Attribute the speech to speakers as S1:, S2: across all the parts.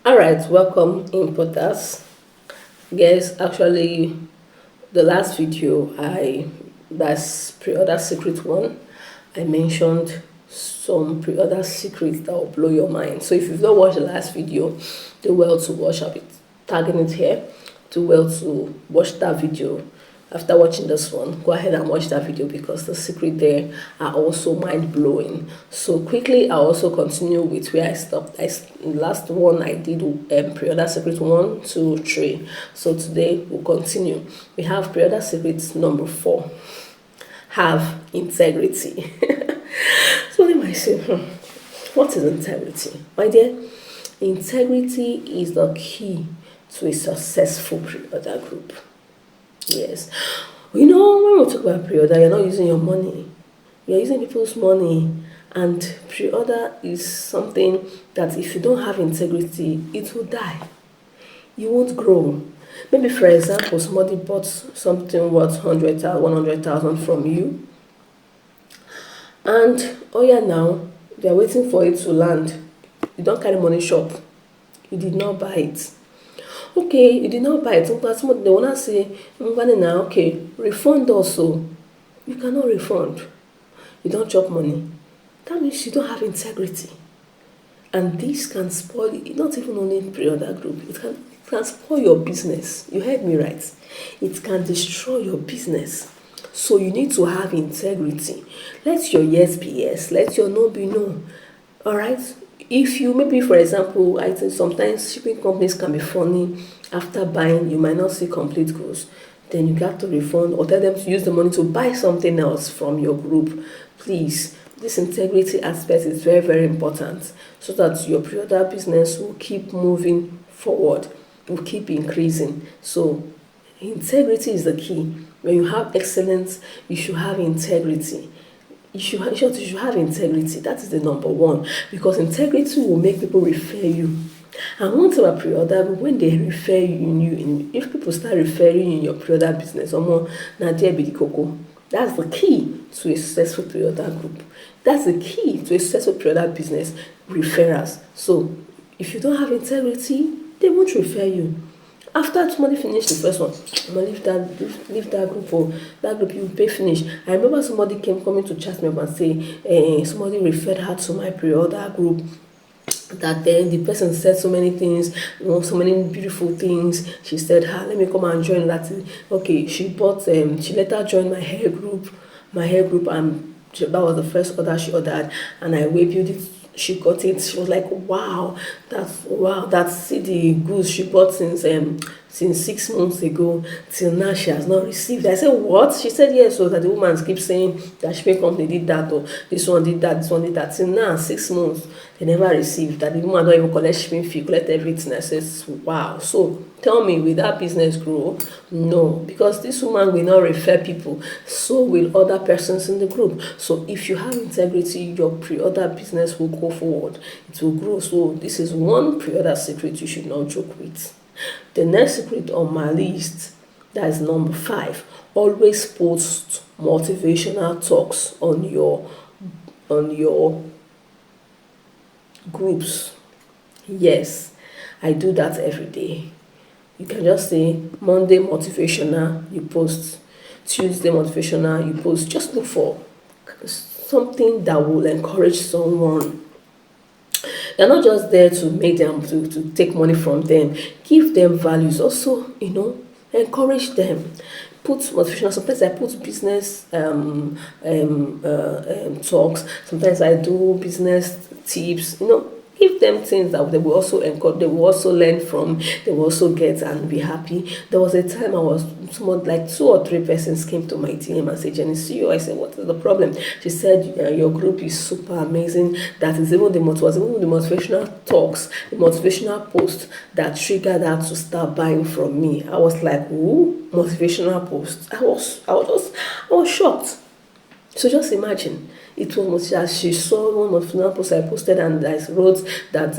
S1: All right, welcome importers. Guys, actually, the last video that's pre-order secret one, I mentioned some pre-order secrets that will blow your mind. So if you've not watched the last video, do well to watch. I'll be tagging it here. Do well to watch that video. After watching this one, go ahead and watch that video because the secret there are also mind-blowing. So quickly, I'll also continue with where I stopped. Last one I did pre-order secret 1, 2, 3. So today we'll continue. We have pre-order secret number 4. Have integrity. So they might say, what is integrity? My dear, integrity is the key to a successful pre-order group. Yes. You know, when we talk about pre-order, you're not using your money. You're using people's money. And pre-order is something that if you don't have integrity, it will die. You won't grow. Maybe, for example, somebody bought something worth 100,000, 100,000 from you. And, oh yeah, now, they're waiting for it to land. You don't carry money shop. You did not buy it. Okay, you did not buy it. They will not say, now, okay, refund also. You cannot refund. You don't chop money. That means you don't have integrity. And this can spoil, not even only pre-order group, it can spoil your business. You heard me right. It can destroy your business. So you need to have integrity. Let your yes be yes. Let your no be no. All right? If you, maybe for example, I think sometimes shipping companies can be funny. After buying, you might not see complete goods. Then you got to refund or tell them to use the money to buy something else from your group. Please, this integrity aspect is very, very important so that your pre-order business will keep moving forward, will keep increasing. So integrity is the key. When you have excellence, you should have integrity. You should have integrity. That is the number one, because integrity will make people refer you. And one thing about pre-order, when they refer you, if people start referring you in your pre-order business, that's the key to a successful pre-order group. That's the key to a successful pre-order business, referrals. So if you don't have integrity, they won't refer you. After somebody finished the first one, I'm gonna leave that group for that group you pay finish. I remember somebody coming to chat me up and say, somebody referred her to my pre-order group. That then the person said so many things, so many beautiful things. She said, let me come and join that. Okay, she later joined my hair group, and that was the first order she ordered, and I wayviewed it. She got it. She was like, wow, that's the goods she bought since 6 months ago till now she has not received. I said, what? She said yes. So that the woman keeps saying that shipping company did that, or this one did that, this one did that. Till now, 6 months, they never received. That the woman don't even collect shipping fee, collect everything. I said, wow. So tell me, will that business grow? No, because this woman will not refer people. So will other persons in the group. So if you have integrity, your pre-order business will go forward. It will grow. So this is one pre-order secret you should not joke with. The next secret on my list, that is number 5. Always post motivational talks on your groups. Yes, I do that every day. You can just say Monday motivational, you post. Tuesday motivational, you post. Just look for something that will encourage someone. You're not just there to make them to take money from them. Give them values. Also, encourage them. Put motivational. Sometimes I put business talks. Sometimes I do business tips. Give them things that they will also encourage, they will also learn from, they will also get and be happy. There was a time like 2 or 3 persons came to my DM and said, Jenny, see you. I said, what is the problem? She said, your group is super amazing. That is even the motivational talks, the motivational post that triggered her to start buying from me. I was like, ooh, motivational post. I was shocked. So just imagine, it was as she saw one of the posts I posted, and I wrote that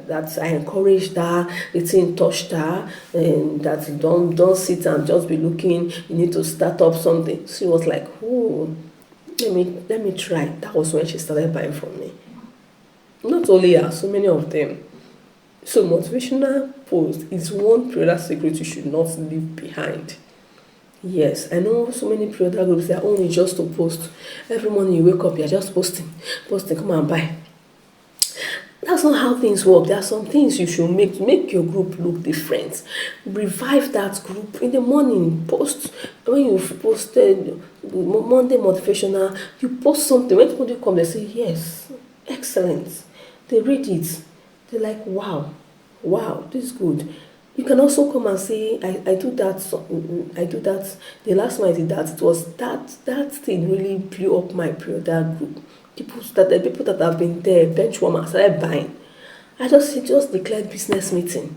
S1: that I encouraged her, the thing touched her, and that don't sit and just be looking. You need to start up something. She was like, "Oh, let me try." That was when she started buying from me. Not only her, so many of them. So motivational post is one pre-order secret you should not leave behind. Yes, I know so many pre-order groups, their own is just to post. Every morning you wake up, you're just posting, come and buy. That's not how things work. There are some things you should make to make your group look different. Revive that group in the morning. Post when you've posted Monday motivational, you post something. When people do come, they say, yes, excellent. They read it. They're like, wow, this is good. You can also come and say, I do that. I do that. The last time I did that, it was that thing really blew up my pre-order group. People that have been there, bench warmers, started buying. I just declared business meeting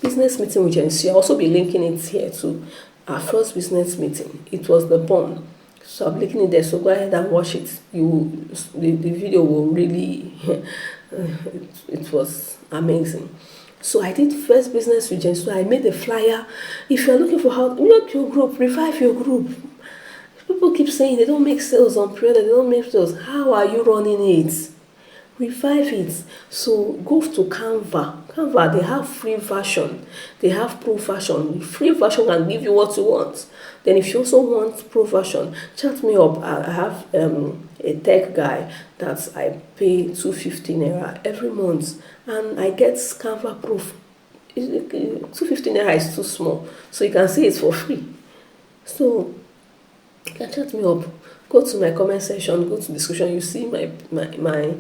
S1: with Jency. I'll also be linking it here to our first business meeting. It was the bomb. So I'm linking it there. So go ahead and watch it. The video will really it was amazing. So I did first business with Jency. So I made a flyer. If you're looking for how to make your group, revive your group. People keep saying they don't make sales on Preorder, they don't make sales. How are you running it? Revive it. So go to Canva. Canva, they have free version. They have pro version. Free version can give you what you want. Then if you also want pro version, chat me up. I have a tech guy that I pay 250 naira every month. And I get Canva proof. 250 naira is too small. So you can see it's for free. So you can chat me up. Go to my comment section, go to description. You see my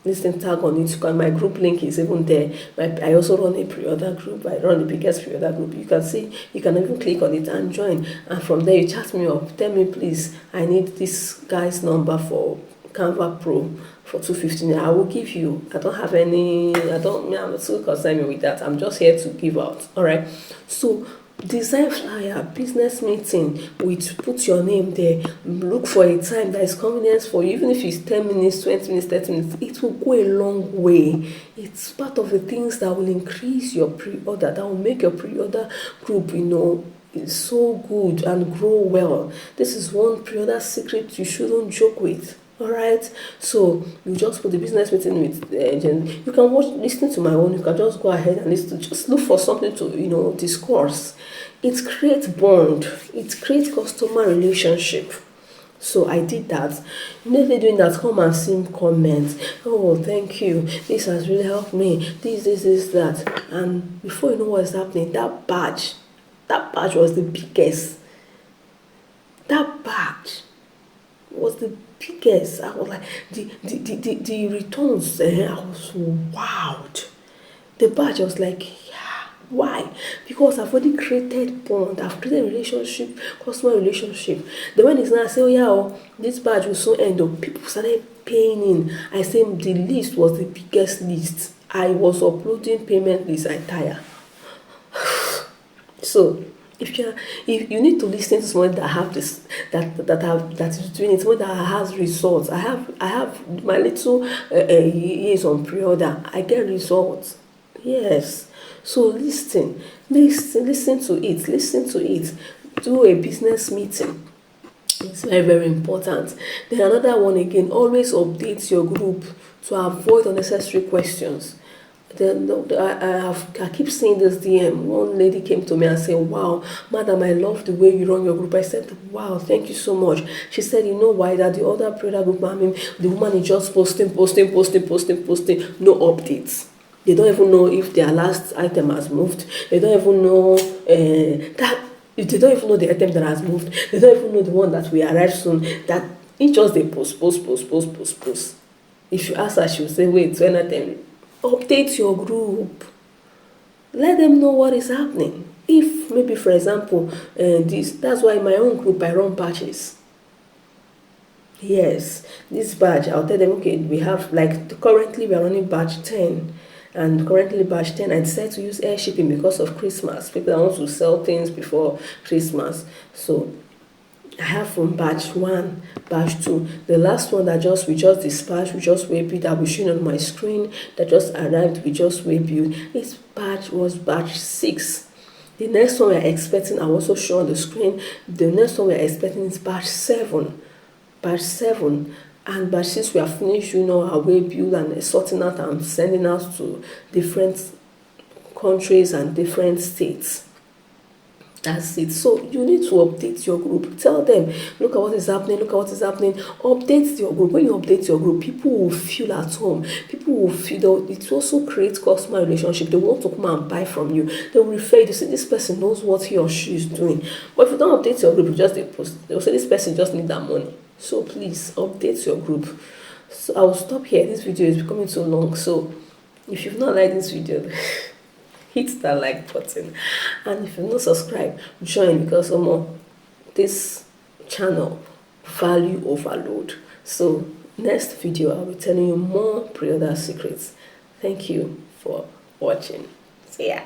S1: listing tag on it. My group link is even there. I also run a pre-order group. I run the biggest pre-order group. You can see, you can even click on it and join. And from there, you chat me up. Tell me, please, I need this guy's number for Canva Pro for 250. I will give you. I don't have any. I'm not too concerned with that. I'm just here to give out. All right. So design flyer, business meeting with put your name there. Look for a time that is convenient for you, even if it's 10 minutes, 20 minutes, 30 minutes. It will go a long way. It's part of the things that will increase your pre-order, that will make your pre-order group, is so good and grow well. This is one pre-order secret you shouldn't joke with. All right, so you just put the business meeting with you can listen to my own. You can just go ahead and listen. Just look for something to discourse. It creates bond. It creates customer relationship. So I did that. Immediately doing that, come and see comments. Oh, thank you. This has really helped me. This, that. And before you know what's happening, that badge was the biggest. That badge was the biggest. I was like, the returns, I was wowed. The badge, I was like, yeah. Why? Because I've already created bond, I've created relationship, customer relationship. Then when it's now, I say, this badge will soon end up, people started paying in. I say the list was the biggest list. I was uploading payment list, I tire. So if you need to listen to someone that have this that is doing it, someone that has results. I have my little years on pre-order. I get results. Yes. So listen to it. Do a business meeting. It's very, very important. Then another one again, always update your group to avoid unnecessary questions. Then I keep seeing this DM. One lady came to me and said, wow, madam, I love the way you run your group. I said, wow, thank you so much. She said, you know why? That the other prayer group, the woman is just posting, no updates. They don't even know if their last item has moved. They don't even know they don't even know the item that has moved. They don't even know the one that will arrive soon. That it just they post. If you ask her, she will say, wait, when item. Update your group. Let them know what is happening. If maybe, for example, that's why in my own group I run batches. Yes, this batch, I'll tell them, okay, we have currently we are running batch 10. And currently batch 10, I decided to use air shipping because of Christmas. People that want to sell things before Christmas. So I have from batch 1, batch 2. The last one that we just dispatched, we just waybuild, that will show on my screen, that just arrived, we just waybuild. This batch was batch 6. The next one we're expecting, I also show on the screen. The next one we're expecting is batch 7. Batch 7. And but since we have finished doing all our way build and sorting out and sending out to different countries and different states, that's it. So you need to update your group. Tell them, look at what is happening, look at what is happening. Update your group. When you update your group, people will feel at home. People will feel that it also creates customer relationship. They want to come and buy from you. They will refer you to say this person knows what he or she is doing. But if you don't update your group, you just post. They will say this person just need that money. So please update your group. So I will stop here. This video is becoming too long. So if you've not liked this video, hit that like button, and if you're not subscribed, join, because this channel value overload. So next video I'll be telling you more pre-order secrets. Thank you for watching. See ya.